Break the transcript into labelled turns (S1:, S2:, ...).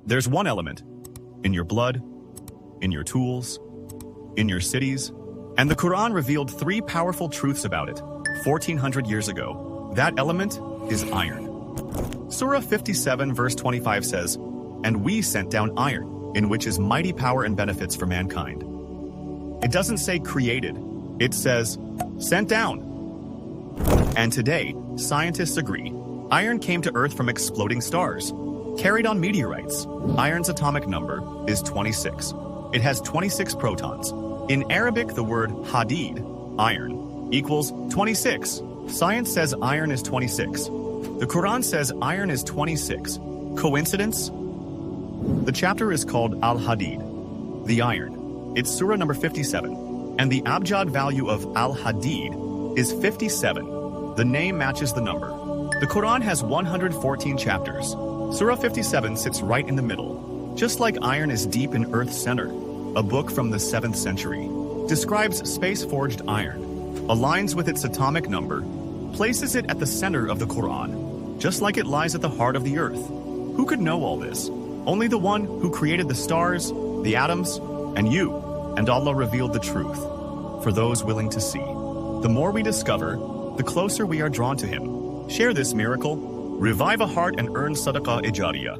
S1: There's one element in your blood, in your tools, in your cities, and the Quran revealed three powerful truths about it 1400 years ago. That element is iron. Surah 57 verse 25 says, "And we sent down iron, in which is mighty power and benefits for mankind." It doesn't say created, it says sent down. And today, scientists agree, iron came to Earth from exploding stars, carried on meteorites. Iron's atomic number is 26. It has 26 protons. In Arabic, the word hadid, iron, equals 26. Science says iron is 26. The Quran says iron is 26. Coincidence? The chapter is called Al-Hadid, the iron. It's Surah number 57, and the abjad value of Al-Hadid is 57. The name matches the number. The Quran has 114 chapters. Surah 57 sits right in the middle. Just like iron is deep in Earth's center, a book from the 7th century describes space-forged iron, aligns with its atomic number, places it at the center of the Quran, just like it lies at the heart of the Earth. Who could know all this? Only the one who created the stars, the atoms, and you. And Allah revealed the truth for those willing to see. The more we discover, the closer we are drawn to Him. Share this miracle, revive a heart, and earn sadaqah ijariya.